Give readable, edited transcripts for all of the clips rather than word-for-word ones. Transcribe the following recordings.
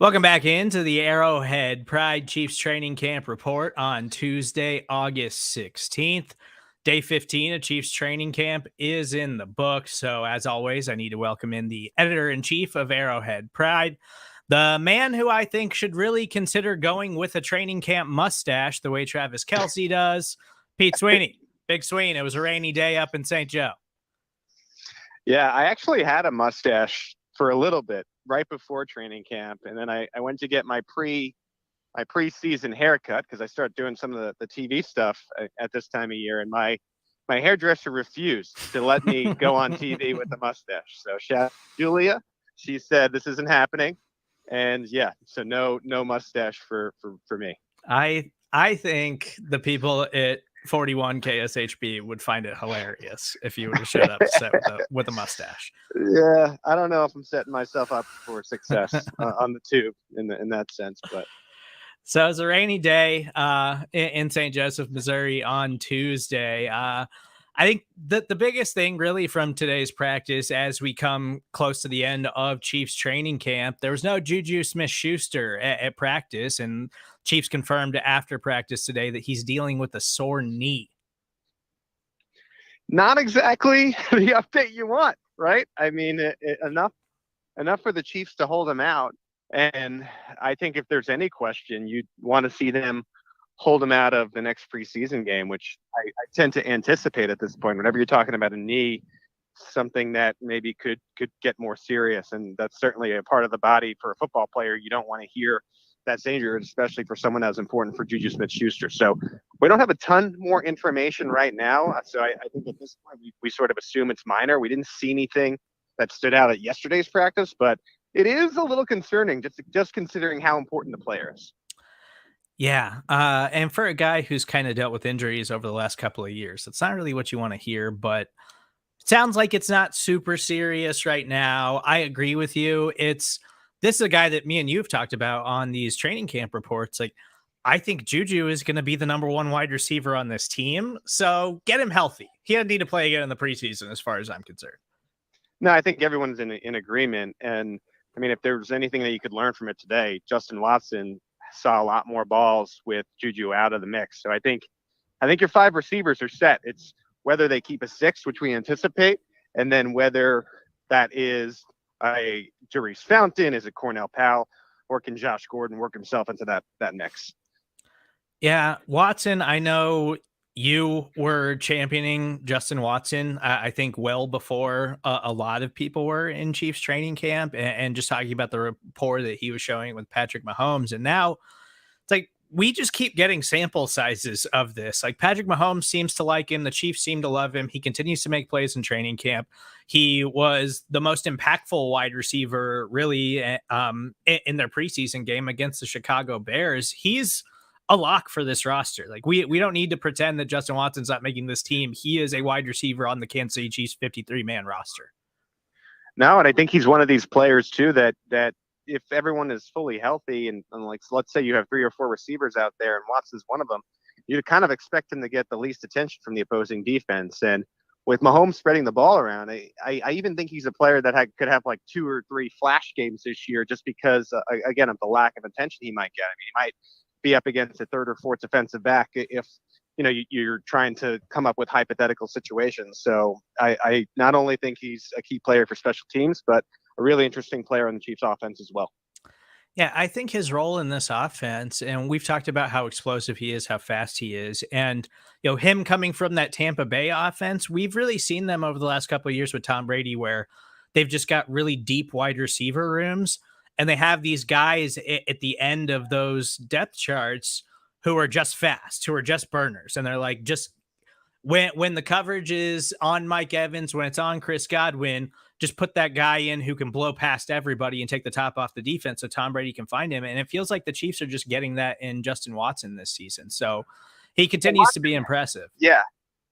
Welcome back into the Arrowhead Pride Chiefs training camp report on Tuesday, August 16th. Day 15 of Chiefs training camp is in the book. So, as always, I need to welcome in the editor in chief of Arrowhead Pride, the man who I think should really consider going with a training camp mustache the way Travis Kelce does, Pete Sweeney. Big Sween. It was a rainy day up in St. Joe. Yeah, I actually had a mustache for a little bit right before training camp, and then I went to get my preseason haircut because I start doing some of the TV stuff at this time of year, and my hairdresser refused to let me go on TV with a mustache. So shout out to Julia, she said this isn't happening, and yeah, so no mustache for me. I think the people at 41 KSHB would find it hilarious if you would have showed up set with a mustache. Yeah, I don't know if I'm setting myself up for success on the tube in that sense, but So it's a rainy day in St. Joseph, Missouri on Tuesday. I think that the biggest thing really from today's practice as we come close to the end of Chiefs training camp, there was no JuJu Smith-Schuster at practice, and Chiefs confirmed after practice today that he's dealing with a sore knee. not exactly the update you want, right? I mean, enough for the Chiefs to hold him out, and I think if there's any question, you'd want to see them hold him out of the next preseason game, which I tend to anticipate at this point. Whenever you're talking about a knee, something that maybe could get more serious, and that's certainly a part of the body for a football player. You don't want to hear that's dangerous, especially for someone as important for JuJu Smith-Schuster. So we don't have a ton more information right now. So I think at this point we sort of assume it's minor. We didn't see anything that stood out at yesterday's practice, but it is a little concerning just considering how important the player is. Yeah. And for a guy who's kind of dealt with injuries over the last couple of years, it's not really what you want to hear, but it sounds like it's not super serious right now. I agree with you. This is a guy that me and you've talked about on these training camp reports. Like, I think Juju is going to be the number one wide receiver on this team. So get him healthy. He doesn't need to play again in the preseason, as far as I'm concerned. No, I think everyone's in agreement. And I mean, if there was anything that you could learn from it today, Justin Watson saw a lot more balls with Juju out of the mix. So I think your five receivers are set. It's whether they keep a six, which we anticipate, and then whether that is a Jerice Fountain, is it Cornell Powell, or can Josh Gordon work himself into that mix? Yeah, Watson, I know you were championing Justin Watson, I think well before a lot of people were in Chiefs training camp and just talking about the rapport that he was showing with Patrick Mahomes. And now it's like we just keep getting sample sizes of this. Like Patrick Mahomes seems to like him. The Chiefs seem to love him. He continues to make plays in training camp. He was the most impactful wide receiver, really, in their preseason game against the Chicago Bears. He's a lock for this roster. Like we don't need to pretend that Justin Watson's not making this team. He is a wide receiver on the Kansas City Chiefs 53-man roster. No, and I think he's one of these players too that if everyone is fully healthy and like so let's say you have three or four receivers out there and Watson's one of them, you kind of expect him to get the least attention from the opposing defense. And with Mahomes spreading the ball around, I even think he's a player that could have like two or three flash games this year just because, again, of the lack of attention he might get. I mean, he might be up against a third or fourth defensive back if you're trying to come up with hypothetical situations. So I not only think he's a key player for special teams, but a really interesting player on the Chiefs offense as well. Yeah, I think his role in this offense, and we've talked about how explosive he is, how fast he is, and him coming from that Tampa Bay offense, we've really seen them over the last couple of years with Tom Brady, where they've just got really deep wide receiver rooms, and they have these guys at the end of those depth charts who are just fast, who are just burners, and they're like just when the coverage is on Mike Evans, when it's on Chris Godwin, just put that guy in who can blow past everybody and take the top off the defense so Tom Brady can find him. And it feels like the Chiefs are just getting that in Justin Watson this season. So he continues to be impressive. Yeah.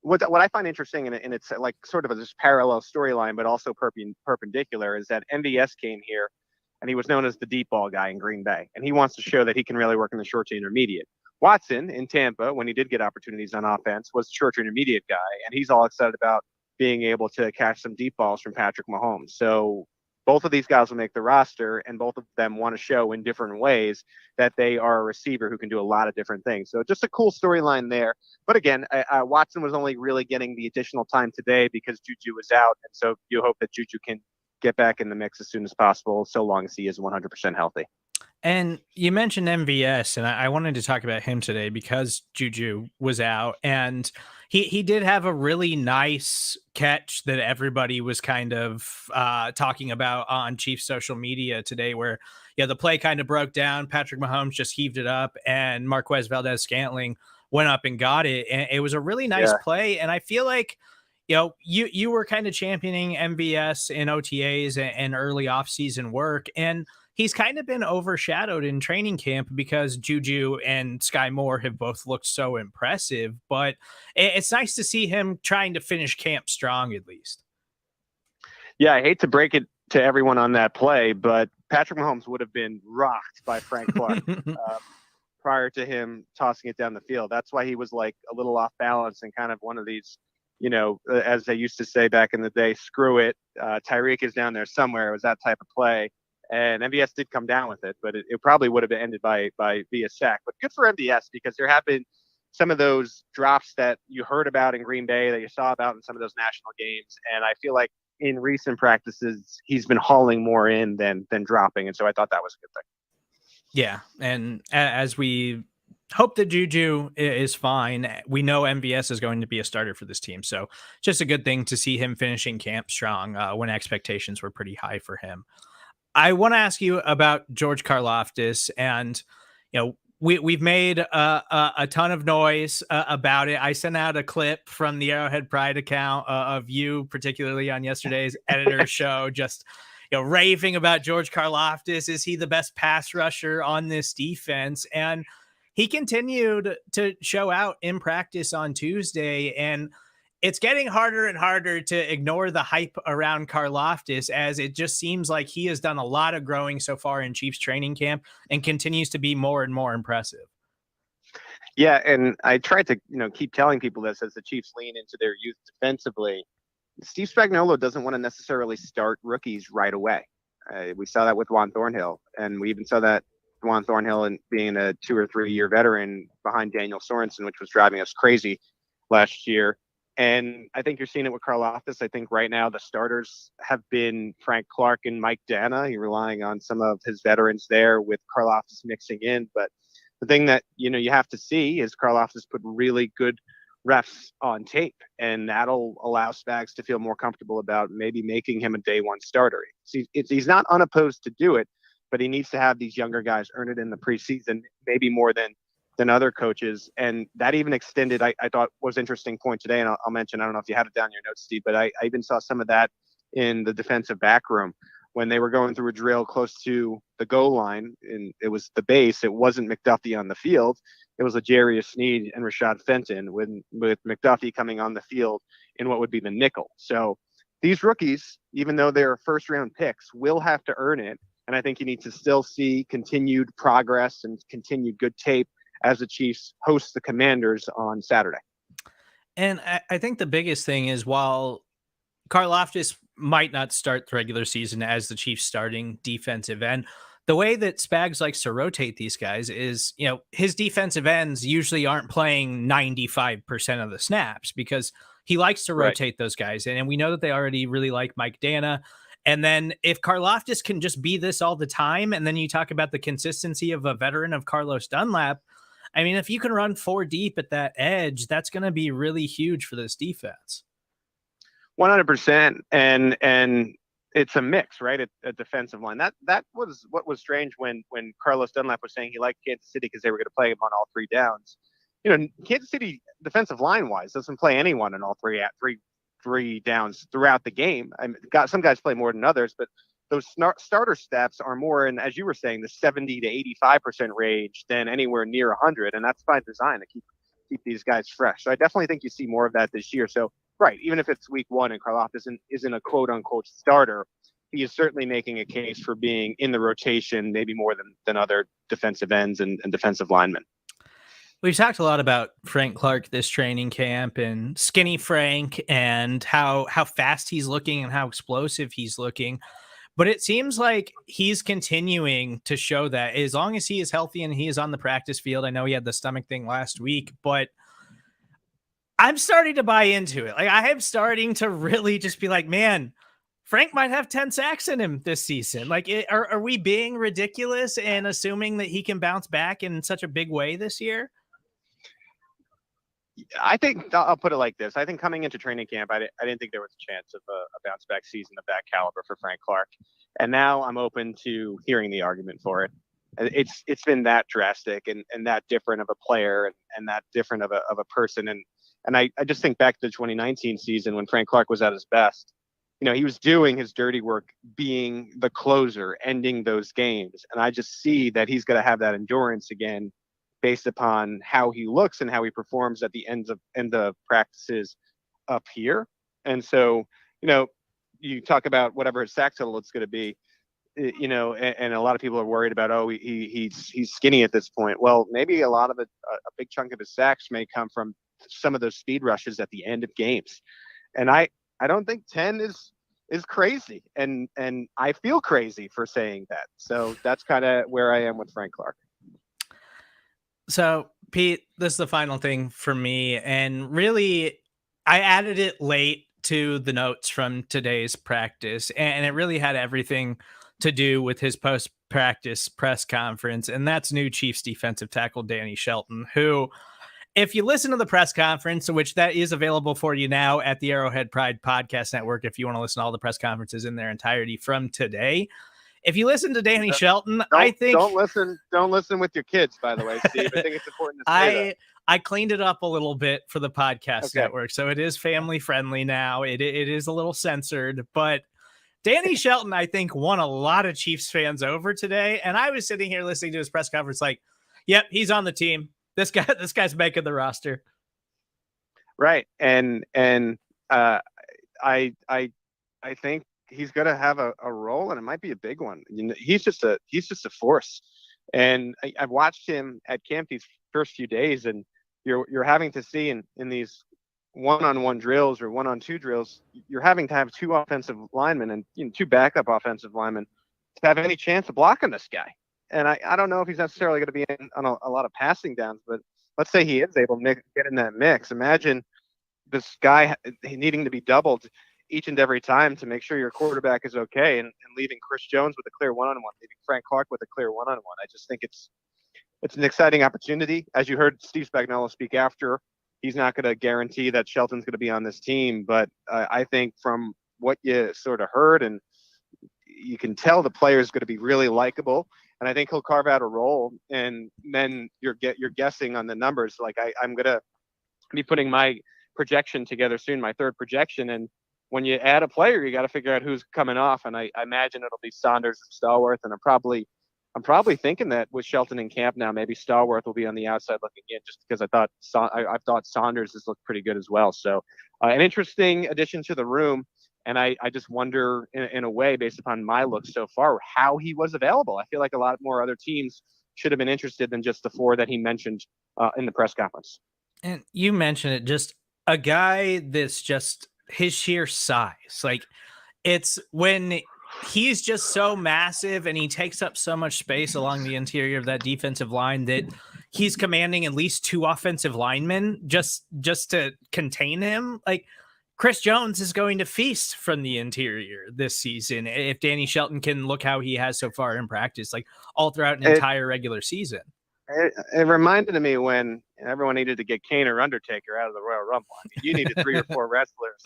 What I find interesting, and it's like sort of a just parallel storyline, but also perpendicular, is that MVS came here and he was known as the deep ball guy in Green Bay. And he wants to show that he can really work in the short to intermediate. Watson in Tampa, when he did get opportunities on offense, was the short to intermediate guy. And he's all excited about being able to catch some deep balls from Patrick Mahomes. So both of these guys will make the roster, and both of them want to show in different ways that they are a receiver who can do a lot of different things. So just a cool storyline there. But again, Watson was only really getting the additional time today because JuJu was out, and so you hope that JuJu can get back in the mix as soon as possible, so long as he is 100% healthy. And you mentioned MVS, and I wanted to talk about him today because JuJu was out, and he did have a really nice catch that everybody was kind of talking about on Chiefs social media today, where the play kind of broke down. Patrick Mahomes just heaved it up, and Marquez Valdez-Scantling went up and got it, and it was a really nice Yeah. play. And I feel like you were kind of championing MVS in OTAs and early offseason work, and he's kind of been overshadowed in training camp because JuJu and Sky Moore have both looked so impressive. But it's nice to see him trying to finish camp strong, at least. Yeah, I hate to break it to everyone on that play, but Patrick Mahomes would have been rocked by Frank Clark prior to him tossing it down the field. That's why he was like a little off balance and kind of one of these, as they used to say back in the day, screw it. Tyreek is down there somewhere. It was that type of play. And MVS did come down with it, but it probably would have been ended by via sack. But good for MVS because there have been some of those drops that you heard about in Green Bay, that you saw about in some of those national games. And I feel like in recent practices, he's been hauling more in than dropping. And so I thought that was a good thing. Yeah. And as we hope that JuJu is fine, we know MVS is going to be a starter for this team. So just a good thing to see him finishing camp strong when expectations were pretty high for him. I want to ask you about George Karlaftis, and we've made a ton of noise about it. I sent out a clip from the Arrowhead Pride account of you, particularly on yesterday's editor's show, just raving about George Karlaftis. Is he the best pass rusher on this defense? And he continued to show out in practice on Tuesday, and it's getting harder and harder to ignore the hype around Karlaftis, as it just seems like he has done a lot of growing so far in Chiefs training camp and continues to be more and more impressive. Yeah, and I tried to keep telling people this as the Chiefs lean into their youth defensively. Steve Spagnuolo doesn't want to necessarily start rookies right away. We saw that with Juan Thornhill, and we even saw that Juan Thornhill and being a 2 or 3 year veteran behind Daniel Sorensen, which was driving us crazy last year. And I think you're seeing it with Karlaftis. I think right now the starters have been Frank Clark and Mike Dana. You're relying on some of his veterans there with Karlaftis mixing in. But the thing that you have to see is Karlaftis put really good refs on tape, and that'll allow Spags to feel more comfortable about maybe making him a day one starter. He's not unopposed to do it, but he needs to have these younger guys earn it in the preseason, maybe more than other coaches. And that even extended, I thought was interesting point today. And I'll mention, I don't know if you had it down in your notes, Steve, but I even saw some of that in the defensive back room when they were going through a drill close to the goal line, and it was the base. It wasn't McDuffie on the field. It was L'Jarius Sneed and Rashad Fenton with McDuffie coming on the field in what would be the nickel. So these rookies, even though they're first round picks, will have to earn it. And I think you need to still see continued progress and continued good tape as the Chiefs host the Commanders on Saturday. And I think the biggest thing is, while Karlaftis might not start the regular season as the Chiefs starting defensive end, the way that Spags likes to rotate these guys is, his defensive ends usually aren't playing 95% of the snaps because he likes to rotate those guys. And we know that they already really like Mike Dana. And then if Karlaftis can just be this all the time, and then you talk about the consistency of a veteran of Carlos Dunlap, I mean, if you can run 4 deep at that edge, that's going to be really huge for this defense. 100%. And it's a mix, right? A defensive line. That was what was strange when Carlos Dunlap was saying he liked Kansas City because they were going to play him on all 3 downs. Kansas City defensive line wise doesn't play anyone on all three downs throughout the game. I mean, some guys play more than others, but those starter steps are more in, as you were saying, the 70 to 85% range than anywhere near 100. And that's by design to keep these guys fresh. So I definitely think you see more of that this year. So, right, even if it's week 1 and Karlaftis isn't a quote unquote starter, he is certainly making a case for being in the rotation, maybe more than other defensive ends and defensive linemen. We've talked a lot about Frank Clark this training camp, and skinny Frank, and how fast he's looking and how explosive he's looking. But it seems like he's continuing to show that as long as he is healthy and he is on the practice field. I know he had the stomach thing last week, but I'm starting to buy into it. Like, I am starting to really just be like, man, Frank might have 10 sacks in him this season. Like, are we being ridiculous and assuming that he can bounce back in such a big way this year? I think I'll put it like this. I think coming into training camp, I didn't think there was a chance of a bounce back season of that caliber for Frank Clark. And now I'm open to hearing the argument for it. It's been that drastic and that different of a player and that different of a person. And I just think back to the 2019 season when Frank Clark was at his best. You know, he was doing his dirty work, being the closer, ending those games. And I just see that he's going to have that endurance again based upon how he looks and how he performs at the end of practices up here. And so, you know, you talk about whatever his sack total it's going to be, you know, and a lot of people are worried about, oh, he's skinny at this point. Well, maybe a lot of it, a big chunk of his sacks may come from some of those speed rushes at the end of games. And I don't think 10 is crazy. And I feel crazy for saying that. So that's kind of where I am with Frank Clark. So, Pete, this is the final thing for me. And really, I added it late to the notes from today's practice. And it really had everything to do with his post practice press conference. And that's new Chiefs defensive tackle Danny Shelton, who, if you listen to the press conference, which that is available for you now at the Arrowhead Pride Podcast Network, if you want to listen to all the press conferences in their entirety from today. If you listen to Danny Shelton, I think don't listen with your kids, by the way, Steve. I think it's important to say that. I cleaned it up a little bit for the podcast network, so it is family friendly now. It is a little censored, but Danny Shelton, I think, won a lot of Chiefs fans over today. And I was sitting here listening to his press conference, like, yep, he's on the team. This guy's making the roster. Right. And I think he's going to have a role, and it might be a big one. You know, he's just a force. And I've watched him at camp these first few days, and you're having to see in these one-on-one drills or one-on-two drills, you're having to have two offensive linemen and, you know, two backup offensive linemen to have any chance of blocking this guy. And I don't know if he's necessarily going to be in on a lot of passing downs, but let's say he is able to get in that mix. Imagine this guy needing to be doubled each and every time to make sure your quarterback is okay, and leaving Chris Jones with a clear one-on-one, leaving Frank Clark with a clear one-on-one. I just think it's an exciting opportunity. As you heard Steve Spagnuolo speak after, he's not going to guarantee that Shelton's going to be on this team, but I think from what you sort of heard, and you can tell the player is going to be really likable, and I think he'll carve out a role. And then you're guessing on the numbers. Like I'm going to be putting my projection together soon, my third projection, and when you add a player, you got to figure out who's coming off. And I imagine it'll be Saunders and Stallworth. And I'm probably thinking that with Shelton in camp now, maybe Stallworth will be on the outside looking in, just because I thought Saunders has looked pretty good as well. So an interesting addition to the room. And I just wonder, in a way, based upon my look so far, how he was available. I feel like a lot more other teams should have been interested than just the four that he mentioned in the press conference. And you mentioned it, just a guy that's just his sheer size. Like, it's when he's just so massive and he takes up so much space along the interior of that defensive line that he's commanding at least two offensive linemen just to contain him. Like, Chris Jones is going to feast from the interior this season if Danny Shelton can look how he has so far in practice, like all throughout an entire regular season. It reminded me when everyone needed to get Kane or Undertaker out of the Royal Rumble. I mean, you needed 3 or 4 wrestlers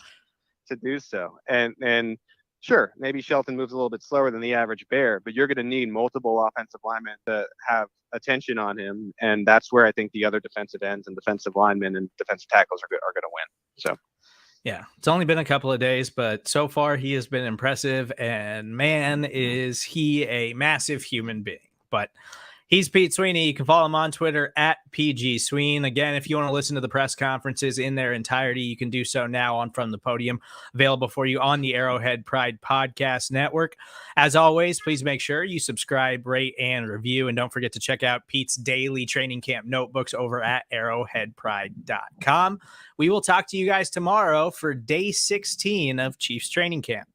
to do so. And sure, maybe Shelton moves a little bit slower than the average bear, but you're going to need multiple offensive linemen to have attention on him. And that's where I think the other defensive ends and defensive linemen and defensive tackles are going to win. So. Yeah, it's only been a couple of days, but so far he has been impressive, and man, is he a massive human being. But he's Pete Sweeney. You can follow him on Twitter at PG Sween. Again, if you want to listen to the press conferences in their entirety, you can do so now on From the Podium, available for you on the Arrowhead Pride Podcast Network. As always, please make sure you subscribe, rate, and review. And don't forget to check out Pete's daily training camp notebooks over at arrowheadpride.com. We will talk to you guys tomorrow for day 16 of Chiefs training camp.